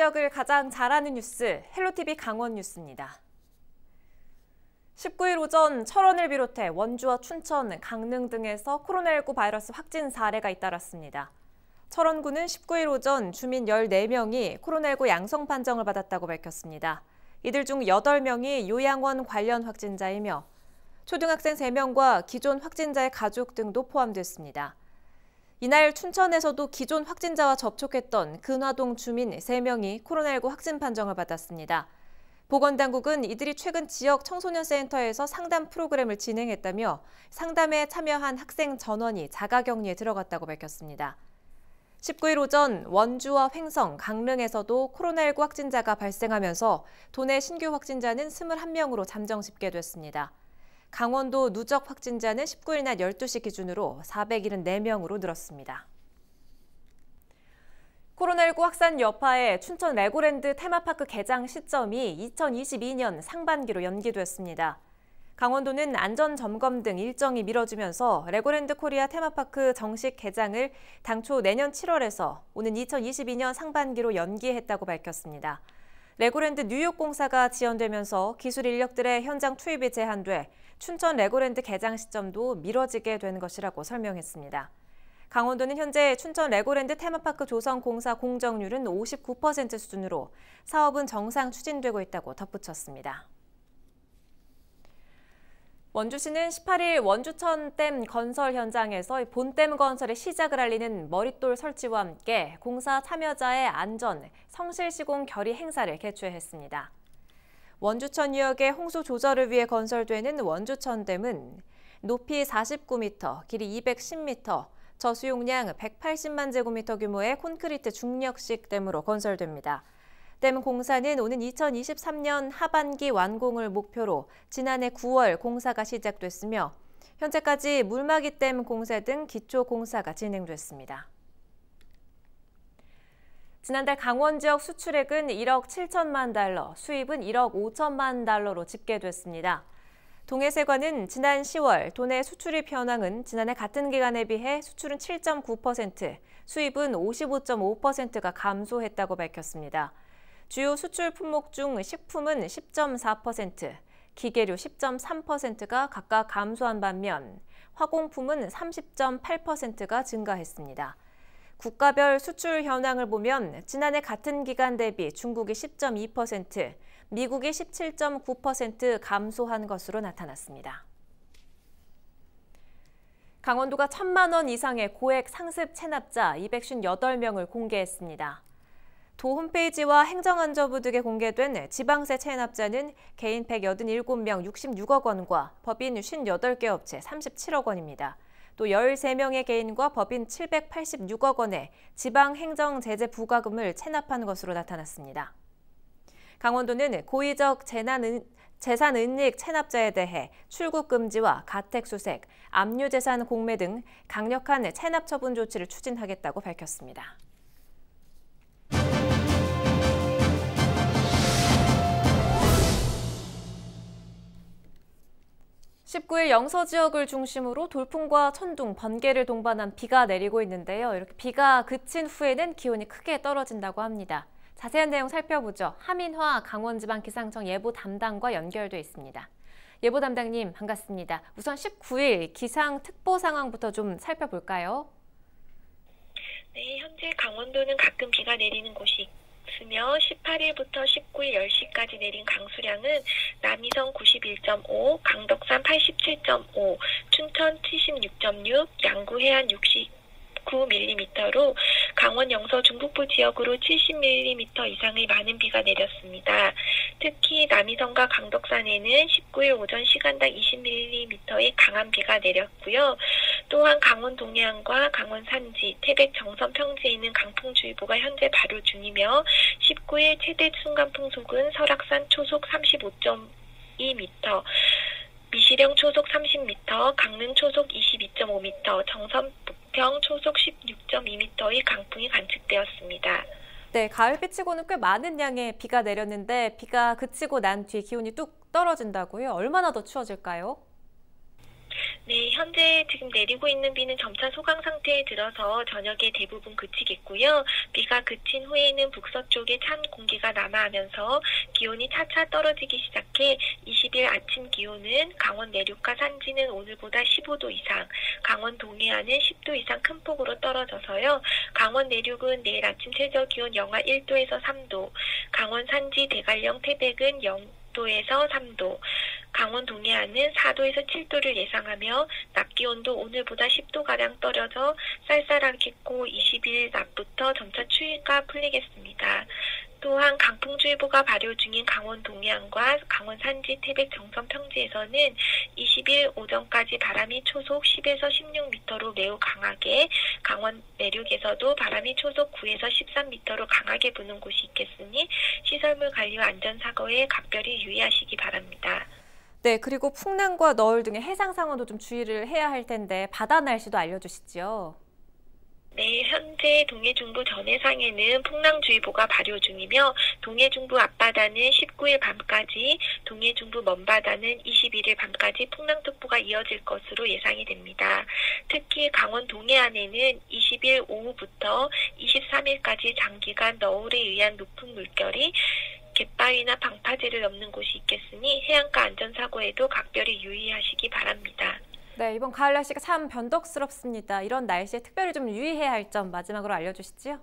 지역을 가장 잘 아는 뉴스, 헬로티비 강원 뉴스입니다. 19일 오전 철원을 비롯해 원주와 춘천, 강릉 등에서 코로나19 바이러스 확진 사례가 잇따랐습니다. 철원구는 19일 오전 주민 14명이 코로나19 양성 판정을 받았다고 밝혔습니다. 이들 중 8명이 요양원 관련 확진자이며 초등학생 3명과 기존 확진자의 가족 등도 포함됐습니다. 이날 춘천에서도 기존 확진자와 접촉했던 근화동 주민 3명이 코로나19 확진 판정을 받았습니다. 보건당국은 이들이 최근 지역 청소년 센터에서 상담 프로그램을 진행했다며 상담에 참여한 학생 전원이 자가격리에 들어갔다고 밝혔습니다. 19일 오전 원주와 횡성, 강릉에서도 코로나19 확진자가 발생하면서 도내 신규 확진자는 21명으로 잠정 집계됐습니다. 강원도 누적 확진자는 19일 낮 12시 기준으로 474명으로 늘었습니다. 코로나19 확산 여파에 춘천 레고랜드 테마파크 개장 시점이 2022년 상반기로 연기됐습니다. 강원도는 안전점검 등 일정이 미뤄지면서 레고랜드 코리아 테마파크 정식 개장을 당초 내년 7월에서 오는 2022년 상반기로 연기했다고 밝혔습니다. 레고랜드 뉴욕 공사가 지연되면서 기술 인력들의 현장 투입이 제한돼 춘천 레고랜드 개장 시점도 미뤄지게 된 것이라고 설명했습니다. 강원도는 현재 춘천 레고랜드 테마파크 조성 공사 공정률은 59% 수준으로 사업은 정상 추진되고 있다고 덧붙였습니다. 원주시는 18일 원주천댐 건설 현장에서 본댐 건설의 시작을 알리는 머릿돌 설치와 함께 공사 참여자의 안전, 성실 시공 결의 행사를 개최했습니다. 원주천 유역의 홍수 조절을 위해 건설되는 원주천댐은 높이 49m, 길이 210m, 저수용량 180만 제곱미터 규모의 콘크리트 중력식 댐으로 건설됩니다. 댐 공사는 오는 2023년 하반기 완공을 목표로 지난해 9월 공사가 시작됐으며 현재까지 물막이댐 공사 등 기초 공사가 진행됐습니다. 지난달 강원 지역 수출액은 1억 7천만 달러, 수입은 1억 5천만 달러로 집계됐습니다. 동해세관은 지난 10월 도내 수출입 현황은 지난해 같은 기간에 비해 수출은 7.9%, 수입은 55.5%가 감소했다고 밝혔습니다. 주요 수출 품목 중 식품은 10.4%, 기계류 10.3%가 각각 감소한 반면 화공품은 30.8%가 증가했습니다. 국가별 수출 현황을 보면 지난해 같은 기간 대비 중국이 10.2%, 미국이 17.9% 감소한 것으로 나타났습니다. 강원도가 1,000만 원 이상의 고액 상습 체납자 258명을 공개했습니다. 도 홈페이지와 행정안전부 등에 공개된 지방세 체납자는 개인 187명 66억 원과 법인 58개 업체 37억 원입니다. 또 13명의 개인과 법인 786억 원의 지방행정제재 부과금을 체납한 것으로 나타났습니다. 강원도는 고의적 재산은닉 체납자에 대해 출국 금지와 가택수색, 압류재산 공매 등 강력한 체납 처분 조치를 추진하겠다고 밝혔습니다. 19일 영서 지역을 중심으로 돌풍과 천둥, 번개를 동반한 비가 내리고 있는데요. 이렇게 비가 그친 후에는 기온이 크게 떨어진다고 합니다. 자세한 내용 살펴보죠. 하민화 강원지방기상청 예보 담당과 연결돼 있습니다. 예보 담당님 반갑습니다. 우선 19일 기상특보 상황부터 좀 살펴볼까요? 네, 현재 강원도는 가끔 비가 내리는 곳이 있으며 18일부터 19일 10시까지 내린 강수량은 남이성 91.5, 강덕산 87.5, 춘천 76.6, 양구 해안 69mm로 강원 영서 중북부 지역으로 70mm 이상의 많은 비가 내렸습니다. 특히 남이성과 강덕산에는 19일 오전 시간당 20mm의 강한 비가 내렸고요. 또한 강원 동해안과 강원 산지, 태백 정선 평지에 있는 강풍주의보가 현재 발효 중이며 19일 최대 순간풍속은 설악산 초속 35.2m, 미시령 초속 30m, 강릉 초속 22.5m, 정선 북평 초속 16.2m의 강풍이 관측되었습니다. 네, 가을비치고는 꽤 많은 양의 비가 내렸는데 비가 그치고 난 뒤에 기온이 뚝 떨어진다고요? 얼마나 더 추워질까요? 네, 현재 지금 내리고 있는 비는 점차 소강 상태에 들어서 저녁에 대부분 그치겠고요. 비가 그친 후에는 북서쪽에 찬 공기가 남하하면서 기온이 차차 떨어지기 시작해 20일 아침 기온은 강원 내륙과 산지는 오늘보다 15도 이상, 강원 동해안은 10도 이상 큰 폭으로 떨어져서요. 강원 내륙은 내일 아침 최저 기온 영하 1도에서 3도, 강원 산지 대관령 태백은 0도에서 3도, 강원 동해안은 4도에서 7도를 예상하며 낮 기온도 오늘보다 10도가량 떨어져 쌀쌀하겠고 20일 낮부터 점차 추위가 풀리겠습니다. 또한 강풍주의보가 발효 중인 강원 동해안과 강원 산지, 태백, 정선, 평지에서는 20일 오전까지 바람이 초속 10에서 16m로 매우 강하게, 강원 내륙에서도 바람이 초속 9에서 13m로 강하게 부는 곳이 있겠으니 시설물 관리와 안전사고에 각별히 유의하시기 바랍니다. 네, 그리고 풍랑과 너울 등의 해상 상황도 좀 주의를 해야 할 텐데 바다 날씨도 알려주시죠. 네, 현재 동해중부 전해상에는 풍랑주의보가 발효 중이며 동해중부 앞바다는 19일 밤까지, 동해중부 먼바다는 21일 밤까지 풍랑특보가 이어질 것으로 예상이 됩니다. 특히 강원 동해안에는 20일 오후부터 23일까지 장기간 너울에 의한 높은 물결이 갯바위나 방파제를 넘는 곳이 있겠으니 해안가 안전사고에도 각별히 유의하시기 바랍니다. 네, 이번 가을 날씨가 참 변덕스럽습니다. 이런 날씨에 특별히 좀 유의해야 할 점 마지막으로 알려주시죠.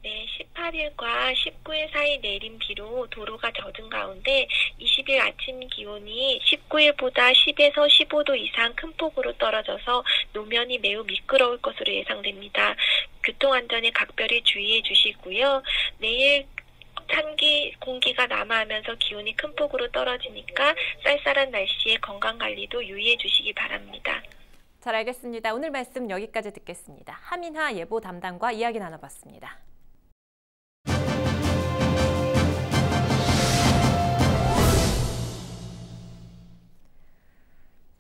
네, 18일과 19일 사이 내린 비로 도로가 젖은 가운데 20일 아침 기온이 19일보다 10에서 15도 이상 큰 폭으로 떨어져서 노면이 매우 미끄러울 것으로 예상됩니다. 교통안전에 각별히 주의해 주시고요. 내일 찬기 공기가 남하하면서 기온이 큰 폭으로 떨어지니까 쌀쌀한 날씨에 건강관리도 유의해 주시기 바랍니다. 잘 알겠습니다. 오늘 말씀 여기까지 듣겠습니다. 하민하 예보 담당과 이야기 나눠봤습니다.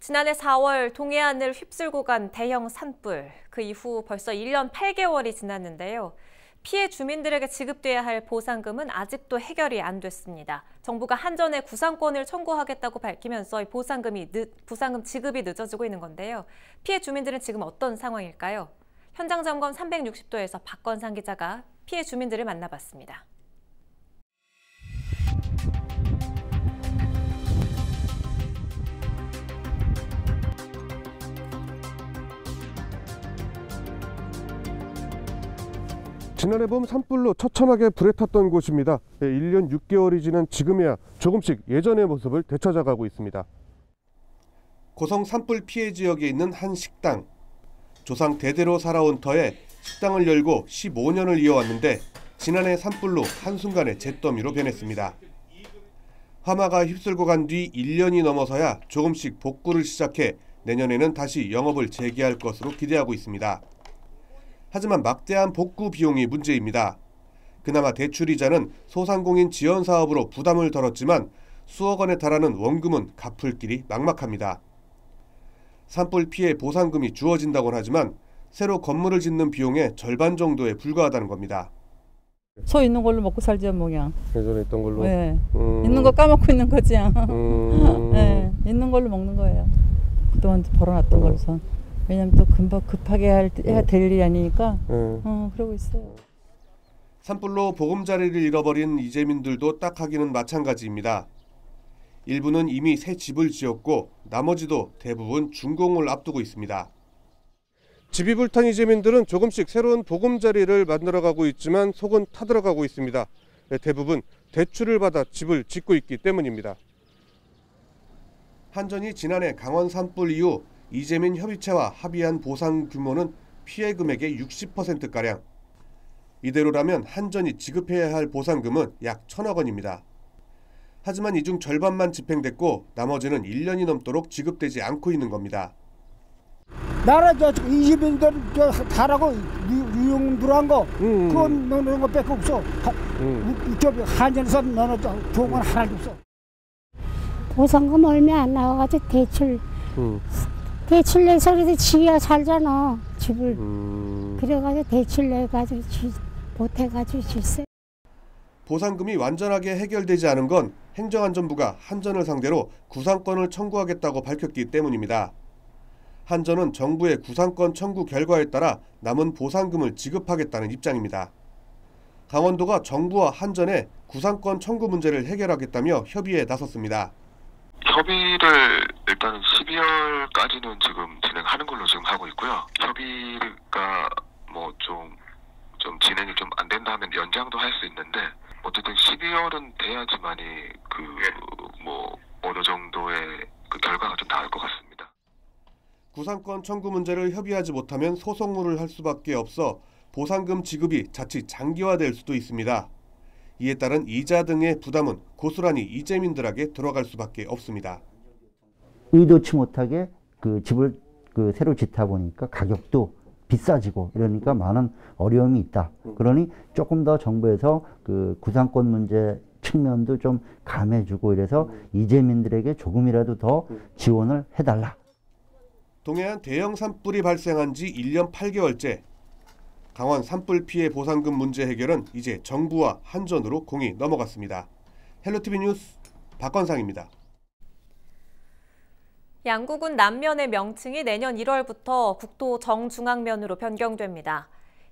지난해 4월 동해안을 휩쓸고 간 대형 산불, 그 이후 벌써 1년 8개월이 지났는데요. 피해 주민들에게 지급돼야 할 보상금은 아직도 해결이 안 됐습니다. 정부가 한전에 구상권을 청구하겠다고 밝히면서 보상금 지급이 늦어지고 있는 건데요. 피해 주민들은 지금 어떤 상황일까요? 현장 점검 360도에서 박건상 기자가 피해 주민들을 만나봤습니다. 지난해 봄 산불로 처참하게 불에 탔던 곳입니다. 1년 6개월이 지난 지금이야 조금씩 예전의 모습을 되찾아가고 있습니다. 고성 산불 피해 지역에 있는 한 식당. 조상 대대로 살아온 터에 식당을 열고 15년을 이어왔는데 지난해 산불로 한순간에 잿더미로 변했습니다. 화마가 휩쓸고 간 뒤 1년이 넘어서야 조금씩 복구를 시작해 내년에는 다시 영업을 재개할 것으로 기대하고 있습니다. 하지만 막대한 복구 비용이 문제입니다. 그나마 대출이자는 소상공인 지원 사업으로 부담을 덜었지만 수억 원에 달하는 원금은 갚을 길이 막막합니다. 산불 피해 보상금이 주어진다곤 하지만 새로 건물을 짓는 비용의 절반 정도에 불과하다는 겁니다. 소 있는 걸로 먹고 살죠, 뭐냐. 예전에 있던 걸로? 네. 있는 거 까먹고 있는 거지요. 네. 있는 걸로 먹는 거예요. 그동안 벌어놨던 걸로서. 왜냐면 또 금방 급하게 해야 될 일이 아니니까 그러고 있어요. 산불로 보금자리를 잃어버린 이재민들도 딱 하기는 마찬가지입니다. 일부는 이미 새 집을 지었고 나머지도 대부분 준공을 앞두고 있습니다. 집이 불탄 이재민들은 조금씩 새로운 보금자리를 만들어가고 있지만 속은 타들어가고 있습니다. 대부분 대출을 받아 집을 짓고 있기 때문입니다. 한전이 지난해 강원 산불 이후 이재민 협의체와 합의한 보상 규모는 피해 금액의 60%가량. 이대로라면 한전이 지급해야 할 보상금은 약 1,000억 원입니다. 하지만 이 중 절반만 집행됐고 나머지는 1년이 넘도록 지급되지 않고 있는 겁니다. 나라 이재민들 하라고 유용 들어간 거 그건 넣는 거 뺏고 없어. 한전에서 넣는 좋은 건 하나도 없어. 보상금 얼마 안 나와가지고 대출 내서 그래도 지어야 살잖아, 집을. 그래가지고 대출 내가지고 못해가지고 줬어요. 보상금이 완전하게 해결되지 않은 건 행정안전부가 한전을 상대로 구상권을 청구하겠다고 밝혔기 때문입니다. 한전은 정부의 구상권 청구 결과에 따라 남은 보상금을 지급하겠다는 입장입니다. 강원도가 정부와 한전의 구상권 청구 문제를 해결하겠다며 협의에 나섰습니다. 협의를 일단은 12월까지는 지금 진행하는 걸로 지금 하고 있고요. 협의가 좀 진행이 좀 안 된다 하면 연장도 할 수 있는데 어쨌든 12월은 돼야지만이 어느 정도의 그 결과가 좀 나올 것 같습니다. 구상권 청구 문제를 협의하지 못하면 소송물을 할 수밖에 없어 보상금 지급이 자칫 장기화될 수도 있습니다. 이에 따른 이자 등의 부담은 고스란히 이재민들에게 들어갈 수밖에 없습니다. 의도치 못하게 그 집을 새로 짓다 보니까 가격도 비싸지고 이러니까 많은 어려움이 있다. 그러니 조금 더 정부에서 그 구상권 문제 측면도 좀 감해주고 이래서 이재민들에게 조금이라도 더 지원을 해달라. 동해안 대형 산불이 발생한 지 1년 8개월째. 강원 산불 피해 보상금 문제 해결은 이제 정부와 한전으로 공이 넘어갔습니다. 헬로티비 뉴스 박건상입니다. 양구군 남면의 명칭이 내년 1월부터 국토 정중앙면으로 변경됩니다.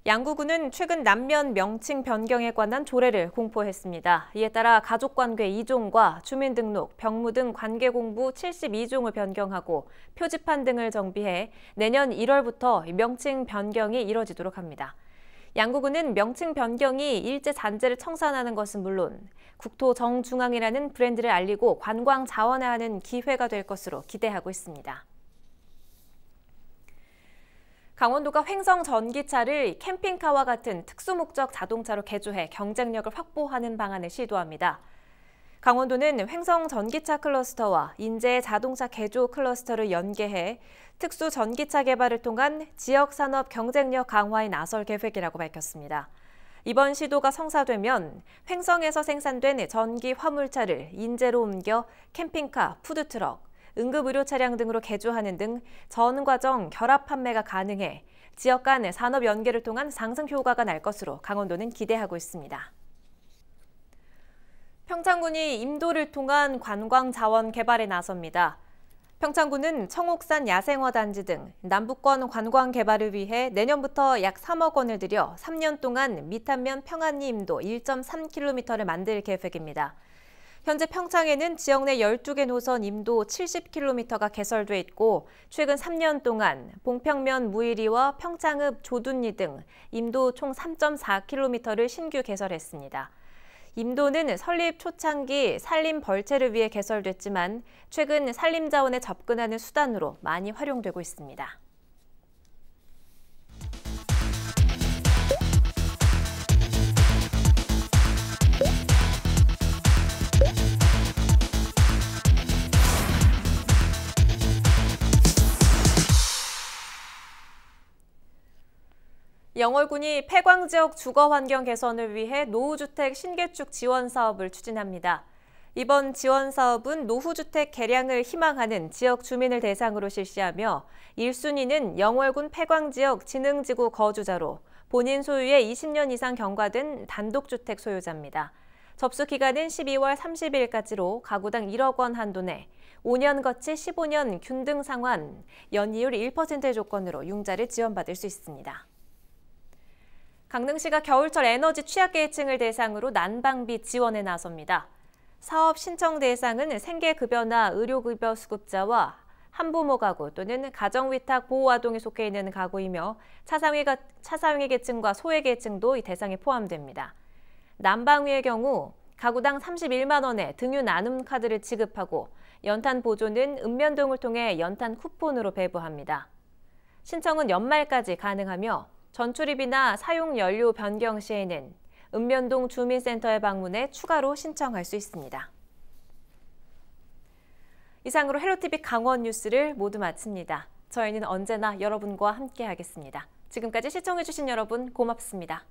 양구군은 최근 남면 명칭 변경에 관한 조례를 공포했습니다. 이에 따라 가족관계 2종과 주민등록, 병무 등 관계공부 72종을 변경하고 표지판 등을 정비해 내년 1월부터 명칭 변경이 이뤄지도록 합니다. 양구군은 명칭 변경이 일제 잔재를 청산하는 것은 물론 국토 정중앙이라는 브랜드를 알리고 관광 자원화하는 기회가 될 것으로 기대하고 있습니다. 강원도가 횡성 전기차를 캠핑카와 같은 특수목적 자동차로 개조해 경쟁력을 확보하는 방안을 시도합니다. 강원도는 횡성 전기차 클러스터와 인제 자동차 개조 클러스터를 연계해 특수 전기차 개발을 통한 지역 산업 경쟁력 강화에 나설 계획이라고 밝혔습니다. 이번 시도가 성사되면 횡성에서 생산된 전기 화물차를 인제로 옮겨 캠핑카, 푸드트럭, 응급의료 차량 등으로 개조하는 등 전 과정 결합 판매가 가능해 지역 간 산업 연계를 통한 상승 효과가 날 것으로 강원도는 기대하고 있습니다. 평창군이 임도를 통한 관광 자원 개발에 나섭니다. 평창군은 청옥산 야생화 단지 등 남북권 관광 개발을 위해 내년부터 약 3억 원을 들여 3년 동안 미탄면 평안리 임도 1.3km를 만들 계획입니다. 현재 평창에는 지역 내 12개 노선 임도 70km가 개설돼 있고 최근 3년 동안 봉평면 무이리와 평창읍 조둔리 등 임도 총 3.4km를 신규 개설했습니다. 임도는 설립 초창기 산림 벌채를 위해 개설됐지만 최근 산림 자원에 접근하는 수단으로 많이 활용되고 있습니다. 영월군이 폐광 지역 주거 환경 개선을 위해 노후주택 신개축 지원 사업을 추진합니다. 이번 지원 사업은 노후주택 개량을 희망하는 지역 주민을 대상으로 실시하며 1순위는 영월군 폐광 지역 진흥지구 거주자로 본인 소유의 20년 이상 경과된 단독주택 소유자입니다. 접수 기간은 12월 30일까지로 가구당 1억 원 한도 내 5년 거치 15년 균등 상환, 연이율 1%의 조건으로 융자를 지원받을 수 있습니다. 강릉시가 겨울철 에너지 취약계층을 대상으로 난방비 지원에 나섭니다. 사업 신청 대상은 생계급여나 의료급여 수급자와 한부모 가구 또는 가정위탁 보호아동이 속해 있는 가구이며 차상위 계층과 소외 계층도 이 대상에 포함됩니다. 난방비의 경우 가구당 31만 원의 등유 나눔 카드를 지급하고 연탄 보조는 읍면동을 통해 연탄 쿠폰으로 배부합니다. 신청은 연말까지 가능하며 전출입이나 사용 연료 변경 시에는 읍면동 주민센터에 방문해 추가로 신청할 수 있습니다. 이상으로 헬로티비 강원 뉴스를 모두 마칩니다. 저희는 언제나 여러분과 함께하겠습니다. 지금까지 시청해주신 여러분 고맙습니다.